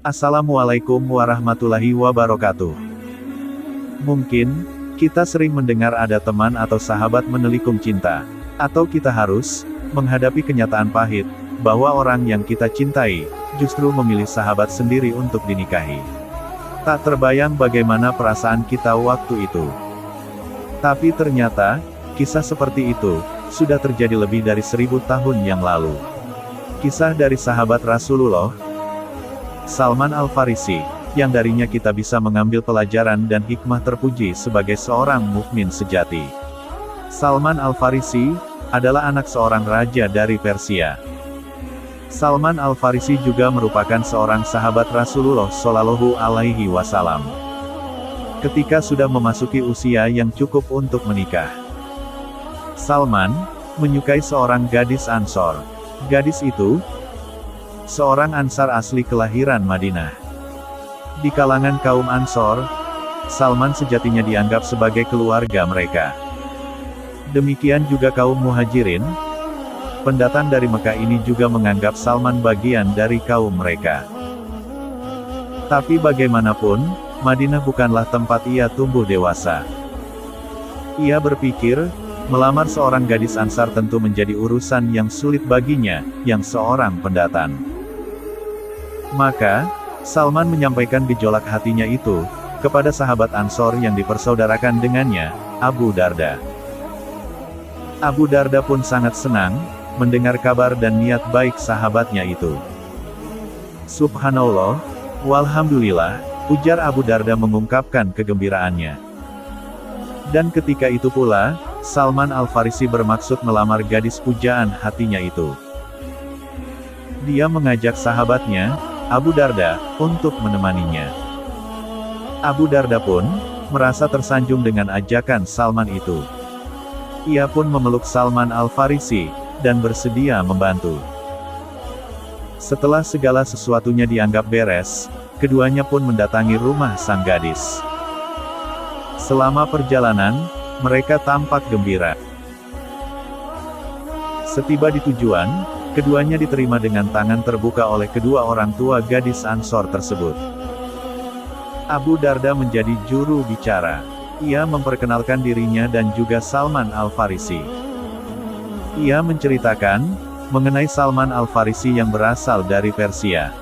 Assalamualaikum warahmatullahi wabarakatuh. Mungkin, kita sering mendengar ada teman atau sahabat menelikung cinta. Atau kita harus menghadapi kenyataan pahit, bahwa orang yang kita cintai, justru memilih sahabat sendiri untuk dinikahi. Tak terbayang bagaimana perasaan kita waktu itu. Tapi ternyata, kisah seperti itu, sudah terjadi lebih dari 1000 tahun yang lalu. Kisah dari sahabat Rasulullah, Salman Al-Farisi, yang darinya kita bisa mengambil pelajaran dan hikmah terpuji sebagai seorang mukmin sejati. Salman Al-Farisi adalah anak seorang raja dari Persia. Salman Al-Farisi juga merupakan seorang sahabat Rasulullah Shallallahu Alaihi Wasallam. Ketika sudah memasuki usia yang cukup untuk menikah, Salman menyukai seorang gadis Ansor. Gadis itu seorang Ansar asli kelahiran Madinah. Di kalangan kaum Ansor, Salman sejatinya dianggap sebagai keluarga mereka. Demikian juga kaum Muhajirin, pendatang dari Mekah ini juga menganggap Salman bagian dari kaum mereka. Tapi bagaimanapun, Madinah bukanlah tempat ia tumbuh dewasa. Ia berpikir, melamar seorang gadis Ansar tentu menjadi urusan yang sulit baginya, yang seorang pendatang. Maka, Salman menyampaikan gejolak hatinya itu, kepada sahabat Ansor yang dipersaudarakan dengannya, Abu Darda. Abu Darda pun sangat senang, mendengar kabar dan niat baik sahabatnya itu. Subhanallah, walhamdulillah, ujar Abu Darda mengungkapkan kegembiraannya. Dan ketika itu pula, Salman Al-Farisi bermaksud melamar gadis pujaan hatinya itu. Dia mengajak sahabatnya, Abu Darda, untuk menemaninya. Abu Darda pun merasa tersanjung dengan ajakan Salman itu. Ia pun memeluk Salman Al-Farisi, dan bersedia membantu. Setelah segala sesuatunya dianggap beres, keduanya pun mendatangi rumah sang gadis. Selama perjalanan, mereka tampak gembira. Setiba di tujuan, keduanya diterima dengan tangan terbuka oleh kedua orang tua gadis Ansor tersebut. Abu Darda menjadi juru bicara. Ia memperkenalkan dirinya dan juga Salman Al-Farisi. Ia menceritakan mengenai Salman Al-Farisi yang berasal dari Persia.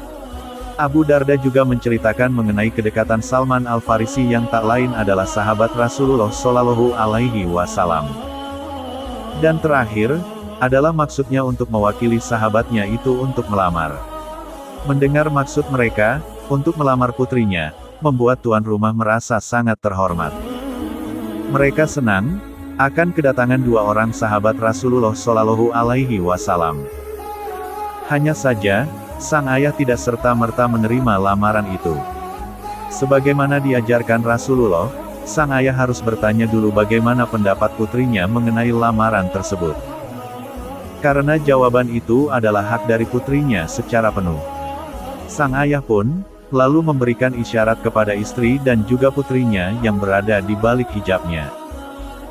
Abu Darda juga menceritakan mengenai kedekatan Salman Al-Farisi yang tak lain adalah sahabat Rasulullah Shallallahu Alaihi Wasallam. Dan terakhir, adalah maksudnya untuk mewakili sahabatnya itu untuk melamar. Mendengar maksud mereka, untuk melamar putrinya, membuat tuan rumah merasa sangat terhormat. Mereka senang akan kedatangan dua orang sahabat Rasulullah Shallallahu Alaihi Wasallam. Hanya saja, sang ayah tidak serta-merta menerima lamaran itu. Sebagaimana diajarkan Rasulullah, sang ayah harus bertanya dulu bagaimana pendapat putrinya mengenai lamaran tersebut. Karena jawaban itu adalah hak dari putrinya secara penuh. Sang ayah pun lalu memberikan isyarat kepada istri dan juga putrinya yang berada di balik hijabnya.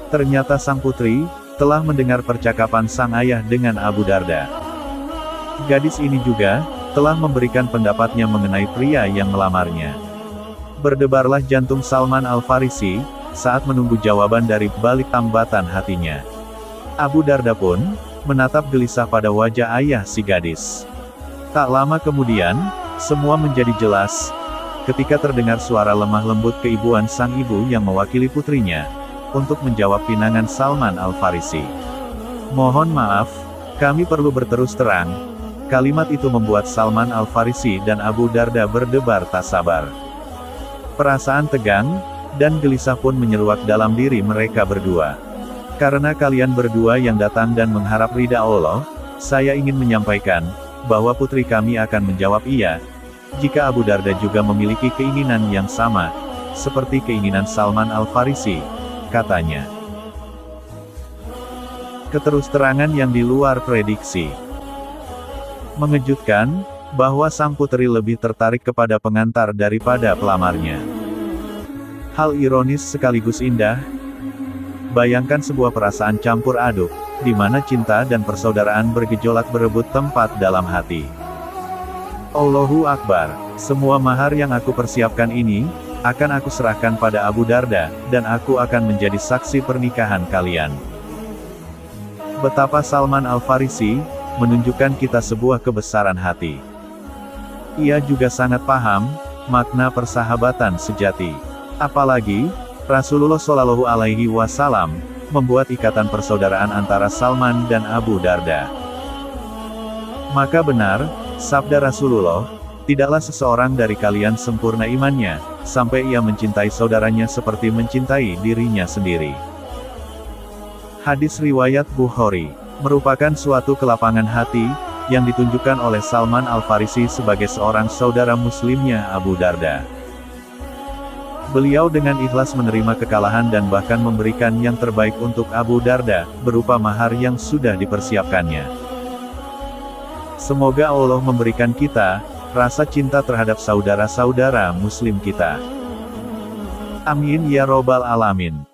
Ternyata sang putri telah mendengar percakapan sang ayah dengan Abu Darda. Gadis ini juga telah memberikan pendapatnya mengenai pria yang melamarnya. Berdebarlah jantung Salman Al-Farisi saat menunggu jawaban dari balik tambatan hatinya. Abu Darda pun menatap gelisah pada wajah ayah si gadis. Tak lama kemudian, semua menjadi jelas, ketika terdengar suara lemah lembut keibuan sang ibu yang mewakili putrinya, untuk menjawab pinangan Salman Al-Farisi. Mohon maaf, kami perlu berterus terang. Kalimat itu membuat Salman Al-Farisi dan Abu Darda berdebar tak sabar. Perasaan tegang dan gelisah pun menyeruak dalam diri mereka berdua. Karena kalian berdua yang datang dan mengharap ridha Allah, saya ingin menyampaikan, bahwa putri kami akan menjawab iya, jika Abu Darda juga memiliki keinginan yang sama, seperti keinginan Salman Al-Farisi, katanya. Keterus-terangan yang di luar prediksi. Mengejutkan, bahwa sang putri lebih tertarik kepada pengantar daripada pelamarnya. Hal ironis sekaligus indah. Bayangkan sebuah perasaan campur aduk, di mana cinta dan persaudaraan bergejolak berebut tempat dalam hati. Allahu Akbar. Semua mahar yang aku persiapkan ini, akan aku serahkan pada Abu Darda, dan aku akan menjadi saksi pernikahan kalian. Betapa Salman Al-Farisi, menunjukkan kita sebuah kebesaran hati. Ia juga sangat paham, makna persahabatan sejati. Apalagi, Rasulullah Shallallahu Alaihi Wasallam, membuat ikatan persaudaraan antara Salman dan Abu Darda. Maka benar, sabda Rasulullah, tidaklah seseorang dari kalian sempurna imannya, sampai ia mencintai saudaranya seperti mencintai dirinya sendiri. Hadis riwayat Bukhari, merupakan suatu kelapangan hati, yang ditunjukkan oleh Salman Al-Farisi sebagai seorang saudara muslimnya Abu Darda. Beliau dengan ikhlas menerima kekalahan dan bahkan memberikan yang terbaik untuk Abu Darda, berupa mahar yang sudah dipersiapkannya. Semoga Allah memberikan kita rasa cinta terhadap saudara-saudara muslim kita. Amin ya robbal alamin.